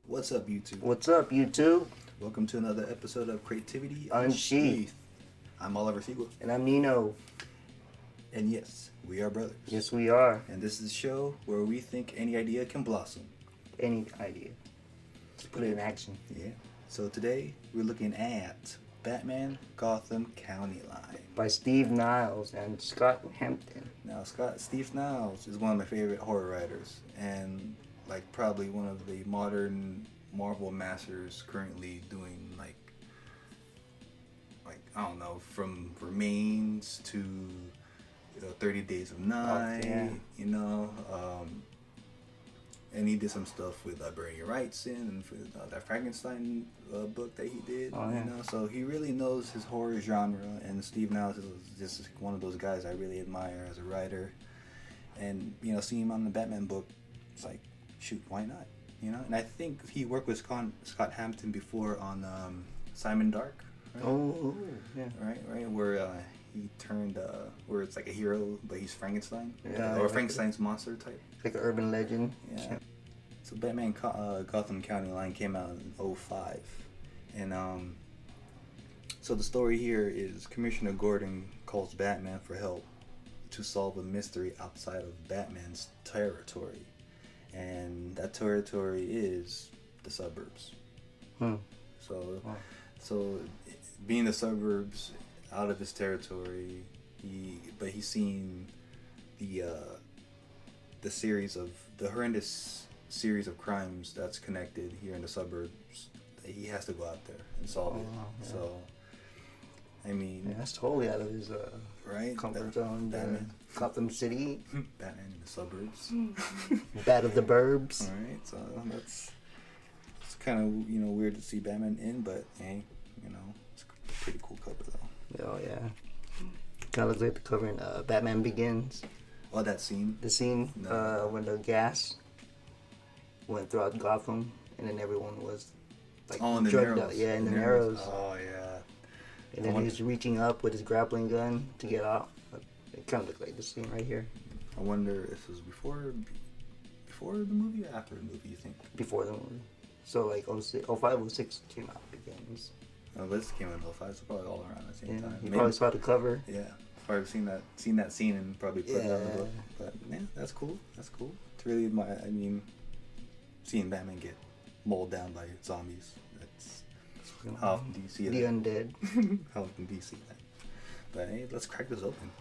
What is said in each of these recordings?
What's up, YouTube? What's up, YouTube? Welcome to another episode of Creativity Unsheathed. I'm Oliver Siegel. And I'm Nino. And yes, we are brothers. Yes, we are. And this is a show where we think any idea can blossom. Any idea. Let's put it in action. Yeah. So today, we're looking at Batman Gotham County Line. By Steve Niles and Scott Hampton. Now, Steve Niles is one of my favorite horror writers. And like probably one of the modern Marvel masters currently doing like I don't know, from Remains to 30 Days of Night, and he did some stuff with Burning Your Rights and for that Frankenstein book that he did, so he really knows his horror genre, and Steve Niles is just one of those guys I really admire as a writer, and seeing him on the Batman book, it's like, shoot, why not? And I think he worked with Scott Hampton before on Simon Dark. Right? Oh, yeah. Right, where he turned, where it's like a hero, but he's Frankenstein, yeah, or Frankenstein's monster type. Like an urban legend. Yeah. So Batman Gotham County Line came out in 2005, and so the story here is Commissioner Gordon calls Batman for help to solve a mystery outside of Batman's territory. And that territory is the suburbs. So being the suburbs out of his territory, he's seen the horrendous series of crimes that's connected here in the suburbs. He has to go out there and solve it. Yeah. So, I mean, that's totally out of his comfort zone. Batman, Gotham City, Batman in the suburbs, Bat of the Burbs. All right, so it's kind of weird to see Batman in, but hey, it's a pretty cool cover though. Oh yeah, kind of looks like the cover in Batman Begins. Oh, that scene. The scene when the gas went throughout Gotham, and then everyone was like in the drugged Narrows. out. Yeah, in the Narrows. Oh yeah. And then he was reaching up with his grappling gun to get out. It kind of looked like the scene right here. I wonder if it was before the movie or after the movie, you think? Before the movie. So like 05, 06 came out Begins. Oh, this came in 05, so probably all around the same time. You probably saw the cover. Yeah. Probably seen that scene and probably put it on the book. But yeah, that's cool. That's cool. It's really seeing Batman get mauled down by zombies. How often do you see the that? undead. How often do you see that? But hey, let's crack this open.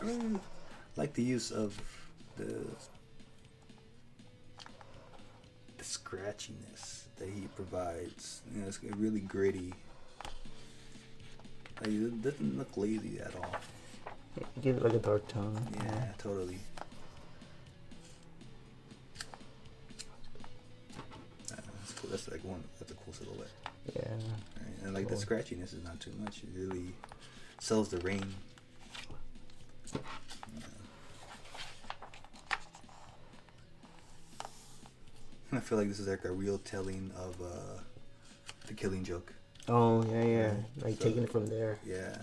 I really like the use of the scratchiness that he provides. It's really gritty. Like, it doesn't look lazy at all. Give it like a dark tone. Yeah, totally. That's cool. That's a cool silhouette. Yeah. Right? And like the scratchiness is not too much. It really sells the rain. I feel like this is like a real telling of the Killing Joke. Oh yeah. Like taking it from there. Yeah.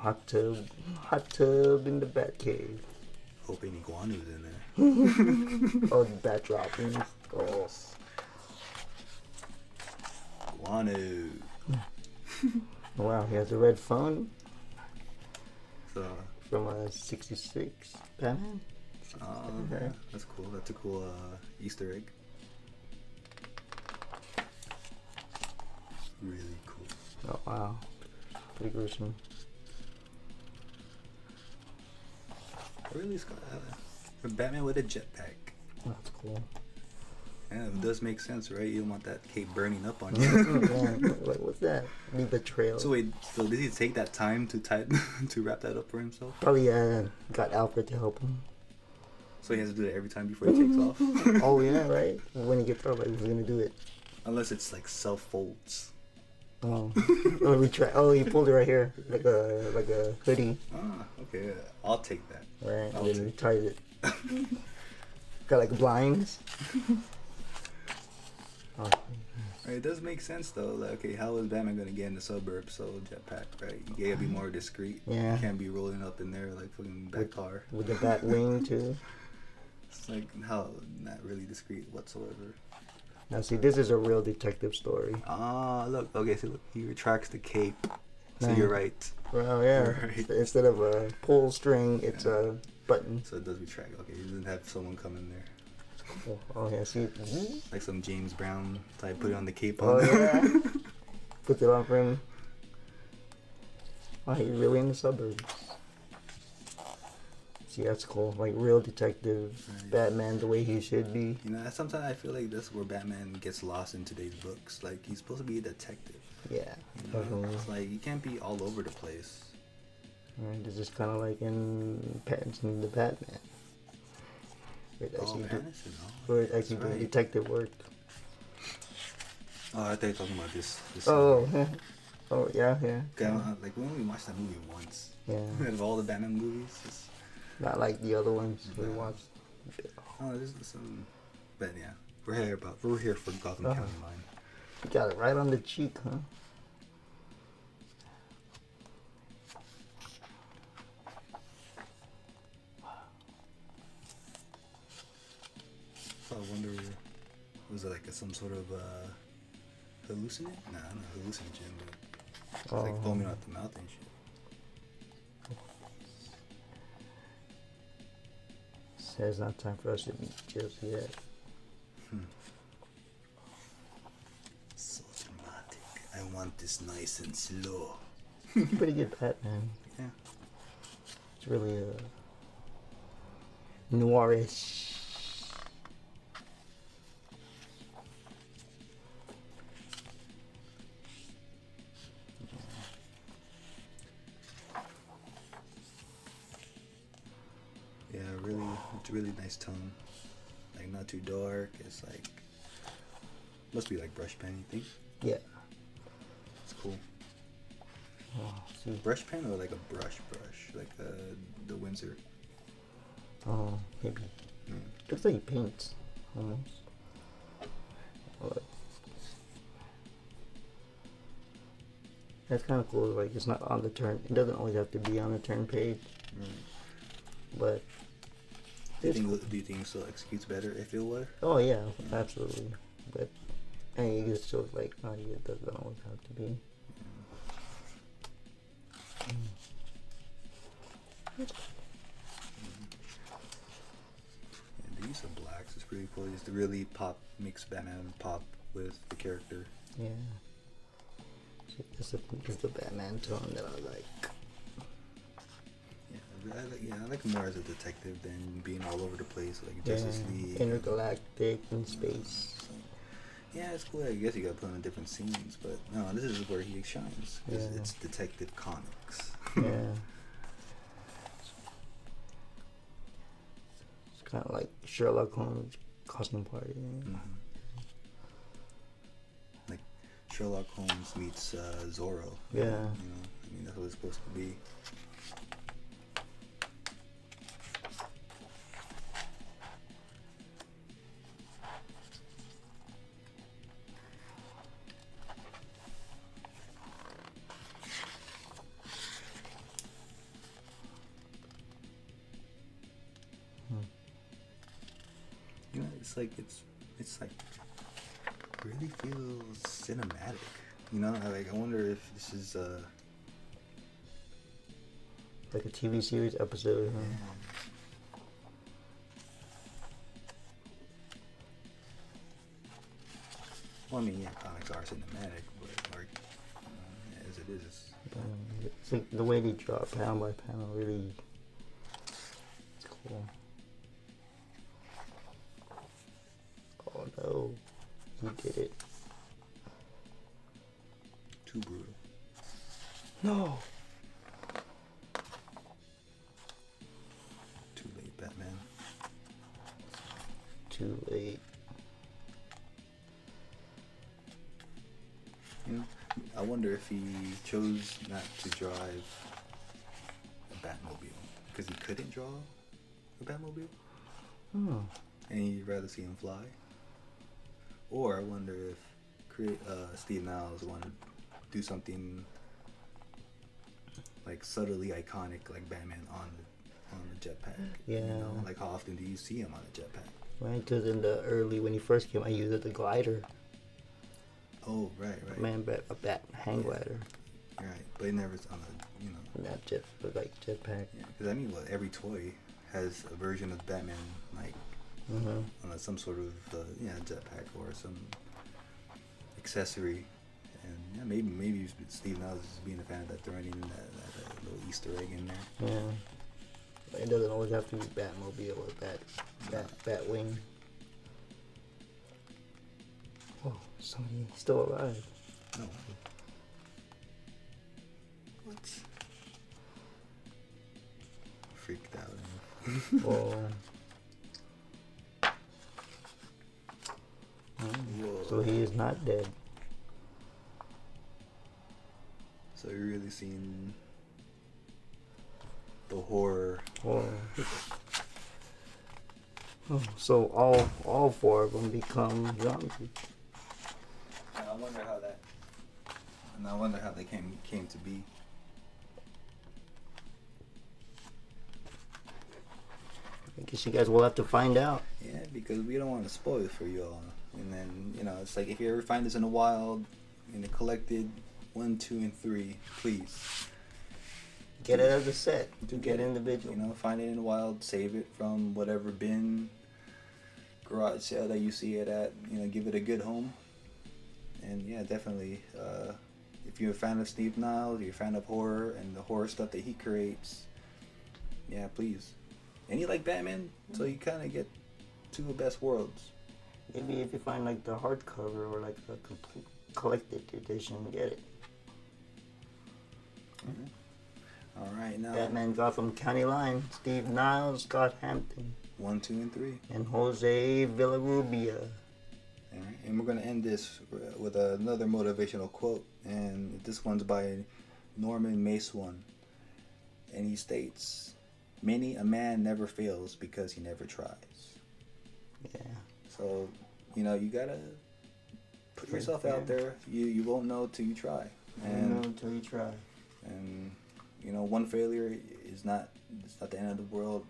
Hot tub in the Batcave. Hope any iguanas in there. Oh, the bat droppings. Oh. Guano. Wow, he has a red phone. So from 66 Batman. Yeah, that's cool. That's a cool Easter egg. Really cool. Oh wow, pretty gruesome. Really, Batman with a jetpack. That's cool. Yeah, it does make sense, right? You don't want that cape burning up on you. Like, what's that? Leave a trail. So wait, did he take that time to to wrap that up for himself? Probably got Alfred to help him. So he has to do it every time before he takes off. Oh yeah, right. When he gets off, like he's gonna do it. Unless it's like self folds. Oh, oh, he pulled it right here, like a hoodie. Ah, okay. I'll take that. Right, and then he ties it. Got like blinds. Oh. Right, it does make sense though. Like, okay, how is Batman gonna get in the suburbs? So jetpack, right? You gotta be more discreet. Yeah. You can't be rolling up in there like fucking Batcar. With the bat wing too. It's like how not really discreet whatsoever. Now see, this is a real detective story. Ah, look. Okay, so look, he retracts the cape. So you're right. Well, yeah. Right. Instead of a pull string, it's a button. So it does retract. Okay, he doesn't have someone come in there. Oh yeah, see. Like some James Brown type, put it on the cape. Oh on yeah. Put it on for him. Oh, he's really in the suburbs. See, that's cool. Like real detective Right. Batman, the way he should be. You know, sometimes I feel like that's where Batman gets lost in today's books. Like he's supposed to be a detective. Yeah, You know? definitely. It's like you can't be all over the place. Right, this is kind of like in Pattinson the Batman. Where it actually, where it actually doing detective work. Oh, I thought you were talking about this. Oh, oh yeah, yeah. Like we only watched that movie once. Yeah. Out of all the Batman movies, it's, Not like the other ones we watched. oh, this is some. But yeah, we're here for Gotham County Line. You got it right on the cheek, huh? So I wonder, was it like some sort of hallucinate? Nah, not hallucinogen, but it's like foaming out the mouth and shit. Says not time for us to be just yet. So dramatic. I want this nice and slow. Pretty good Batman. Yeah. It's really noirish. Yeah, it's a really nice tone. Like not too dark. It's like must be like brush pen, you think? Yeah. It's cool. Oh, see. Brush pen or like a brush, like the Windsor. Oh, maybe. Looks like he paints almost. But that's kind of cool. Like it's not on the turn. It doesn't always have to be on the turn page. But do you think it still executes better if it were? oh yeah, absolutely. But I mean, it's still like, oh yeah, it doesn't always have to be. Yeah, the use of blacks is pretty cool. Just to really makes Batman pop with the character. Yeah. It's the Batman tone that I like. I like him more as a detective than being all over the place like Justice League. Intergalactic in space. Yeah, it's cool. I guess you gotta put him in different scenes, but no, this is where he shines. Yeah. It's Detective Comics. Yeah. It's kind of like Sherlock Holmes costume party. Mm-hmm. Like Sherlock Holmes meets Zorro. Yeah. You know, I mean that's what it's supposed to be. You know, it's like really feels cinematic. You know, I wonder if this is like a TV series episode. Huh? Yeah. Well, I mean, yeah, comics are cinematic, but like as it is. It's like the way they draw panel by panel. Really, it's cool. Oh no, he did it. Too brutal. No. Too late, Batman. Too late. You know, I wonder if he chose not to drive a Batmobile because he couldn't draw a Batmobile, Hmm. and he'd rather see him fly. Or I wonder if Steve Niles wanted to do something like subtly iconic, like Batman on the jetpack. Yeah. You know, like how often do you see him on a jetpack? Right, because in the early, when he first came, I used it the glider. Oh, right. A bat hang glider. Right, but it never's on a, you know. Not jetpack. Yeah, because I mean, every toy has a version of Batman, like, on some sort of, jetpack or some accessory. And yeah, maybe Steve Niles is being a fan of that, throwing in that little Easter egg in there. Yeah. But it doesn't always have to be Batmobile or Batwing. Oh, somebody still alive. No. What? Freaked out. Whoa. So he is not dead. So you're really seeing the horror. Oh, so all four of them become zombies. I wonder how they came to be. I guess you guys will have to find out. Yeah, because we don't want to spoil it for you all. And then, it's like if you ever find this in the wild, in the collected 1, 2, and 3, please. Get it as a set. Get individual. Find it in the wild, save it from whatever bin, garage sale that you see it at. Give it a good home. And yeah, definitely, if you're a fan of Steve Niles, you're a fan of horror and the horror stuff that he creates, yeah, please. And you like Batman, so you kind of get two of the best worlds. Maybe if you find like the hardcover or like a complete collected edition, get it. Mm-hmm. All right, now Batman Gotham County line, Steve Niles, Scott Hampton, 1, 2, and 3, and Jose Villarrubia. All right, and we're gonna end this with another motivational quote, and this one's by Norman Maceone, and he states, "Many a man never fails because he never tries." Yeah. So, you gotta put yourself out there. You won't know till you try. And know until you try. And one failure is not the end of the world.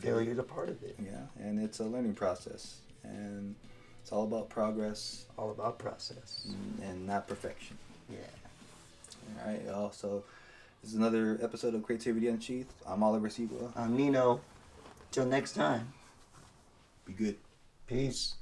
Failure is a part of it. Yeah, and it's a learning process, and it's all about progress. All about process. And not perfection. Yeah. All right, y'all. So this is another episode of Creativity Unsheathed. I'm Oliver Siegel. I'm Nino. Till next time. Be good. Peace.